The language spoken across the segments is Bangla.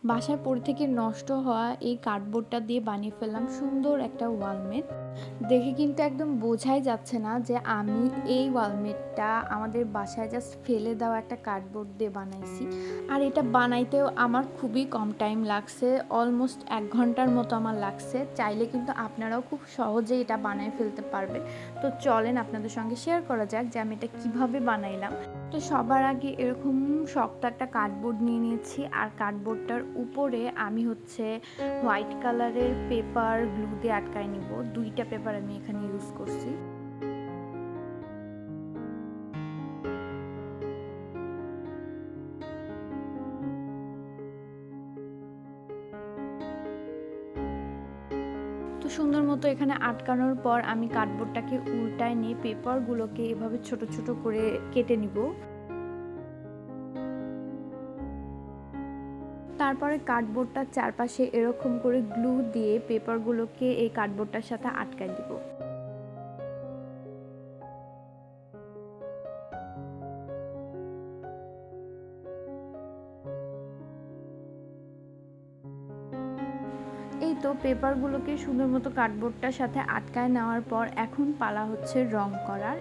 বাসায় পড়ে থেকে নষ্ট হওয়া এই কার্ডবোর্ডটা দিয়ে বানিয়ে ফেললাম সুন্দর একটা ওয়ালমেট। দেখে কিন্তু একদম বোঝাই যাচ্ছে না যে আমি এই ওয়ালমেটটা আমাদের বাসায় জাস্ট ফেলে দেওয়া একটা কার্ডবোর্ড দিয়ে বানাইছি। আর এটা বানাইতেও আমার খুবই কম টাইম লাগছে। অলমোস্ট ১ ঘন্টার মতো আমার লাগছে। চাইলে কিন্তু আপনারাও খুব সহজেই এটা বানায় ফেলতে পারবেন। তো চলেন আপনাদের সঙ্গে শেয়ার করা যাক যে আমি এটা কিভাবে বানাইলাম। তো সবার আগে এরকম শক্ত একটা কার্ডবোর্ড নিয়ে নিয়েছি। আর কার্ডবোর্ডটার উপরে আমি হচ্ছে হোয়াইট কালারের পেপার গ্লু দিয়ে আটকায় নিব। ২ টা পেপার আমি এখানে ইউজ করছি। তো সুন্দর মতো এখানে আটকানোর পর আমি কার্ডবোর্ডটাকে উল্টায় নিয়ে পেপারগুলোকে এভাবে ছোট, ছোট করে কেটে নিব। তারপরে কার্ডবোর্ডটার চারপাশে এরকম করে গ্লু দিয়ে পেপারগুলোকে এই কার্ডবোর্ডটার সাথে আটকায় দিব। এই তো পেপারগুলোকে সুন্দর মতো কার্ডবোর্ডটার সাথে আটকায় নেওয়ার পর এখন পালা হচ্ছে রং করার।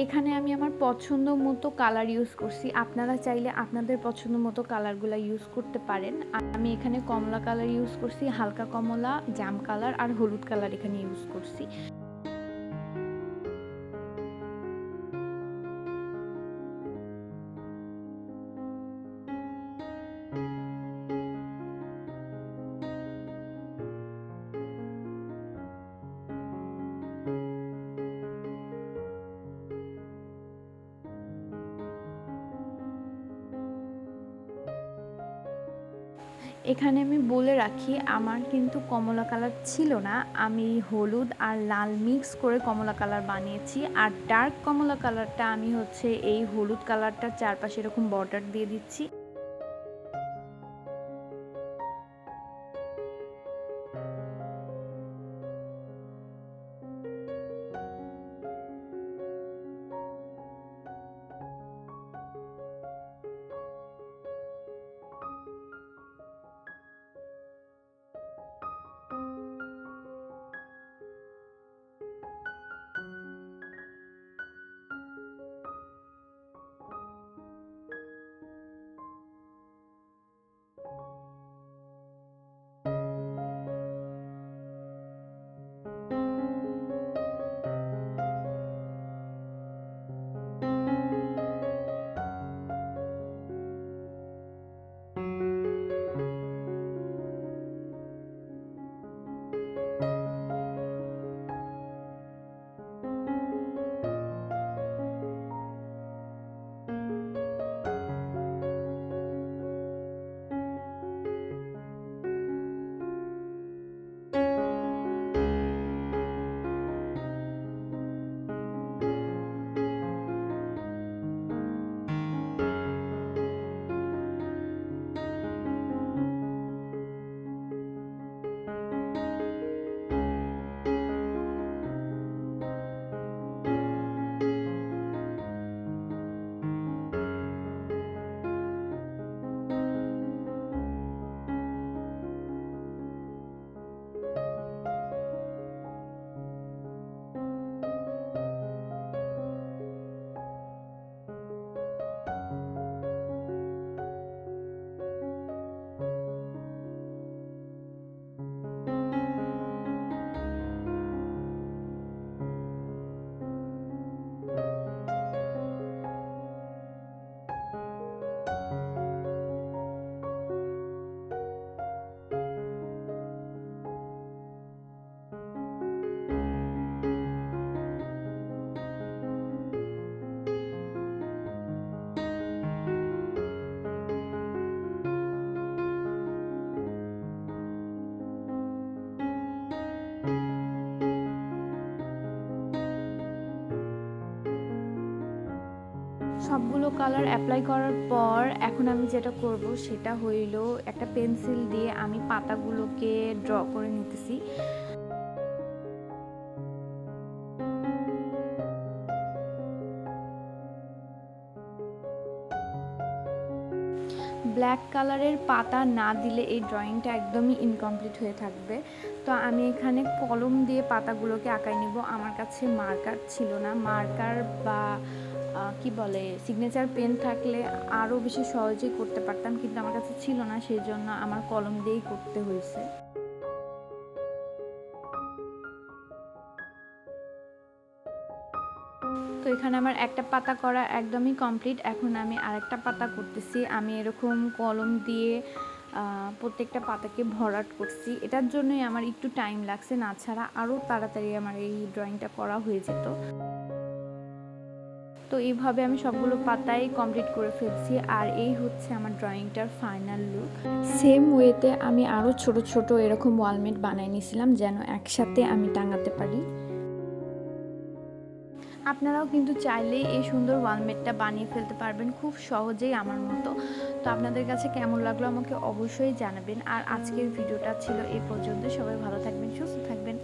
এখানে আমি আমার পছন্দ মতো কালার ইউজ করছি। আপনারা চাইলে আপনাদের পছন্দ মতো কালারগুলা ইউজ করতে পারেন। আমি এখানে কমলা কালার ইউজ করছি, হালকা কমলা, জাম কালার আর হলুদ কালার এখানে ইউজ করছি। এখানে আমি বলে রাখি আমার কিন্তু কমলা কালার ছিল না। আমি হলুদ আর লাল মিক্স করে কমলা কালার বানিয়েছি। আর ডার্ক কমলা কালারটা আমি হচ্ছে এই হলুদ কালারটার চারপাশে এরকম বর্ডার দিয়ে দিচ্ছি। সবগুলো কালার এপ্লাই করার পর এখন আমি যেটা করব সেটা হইল একটা পেন্সিল দিয়ে আমি পাতাগুলোকে ড্র করে নিতেছি। ব্ল্যাক কালারের পাতা না দিলে এই ড্রয়িংটা একদমই ইনকমপ্লিট হয়ে থাকবে। তো আমি এখানে কলম দিয়ে পাতাগুলোকে আঁকায় নিব। আমার কাছে মার্কার ছিল না। মার্কার বা কি বলে সিগনেচার পেন থাকলে আরও বেশি সহজেই করতে পারতাম, কিন্তু আমার কাছে ছিল না, সেই জন্য আমার কলম দিয়েই করতে হয়েছে। তো এখানে আমার একটা পাতা করা একদমই কমপ্লিট। এখন আমি আরেকটা পাতা করতেছি। আমি এরকম কলম দিয়ে প্রত্যেকটা পাতাকে ভরাট করছি। এটার জন্যই আমার একটু টাইম লাগছে, না ছাড়া আরও তাড়াতাড়ি আমার এই ড্রয়িংটা করা হয়ে যেত। তো এইভাবে আমি সবগুলো পাতাই কমপ্লিট করে ফেলছি, আর এই হচ্ছে আমার ড্রয়িংটার ফাইনাল লুক। সেম ওয়েতে আমি আরও ছোট ছোট এরকম ওয়ালমেট বানিয়ে নিয়েছিলাম, যেন একসাথে আমি টাঙাতে পারি। আপনারাও কিন্তু চাইলেই এই সুন্দর ওয়ালমেটটা বানিয়ে ফেলতে পারবেন খুব সহজেই আমার মতো। তো আপনাদের কাছে কেমন লাগলো আমাকে অবশ্যই জানাবেন। আর আজকের ভিডিওটা ছিল এই পর্যন্ত। সবাই ভালো থাকবেন, সুস্থ থাকবেন।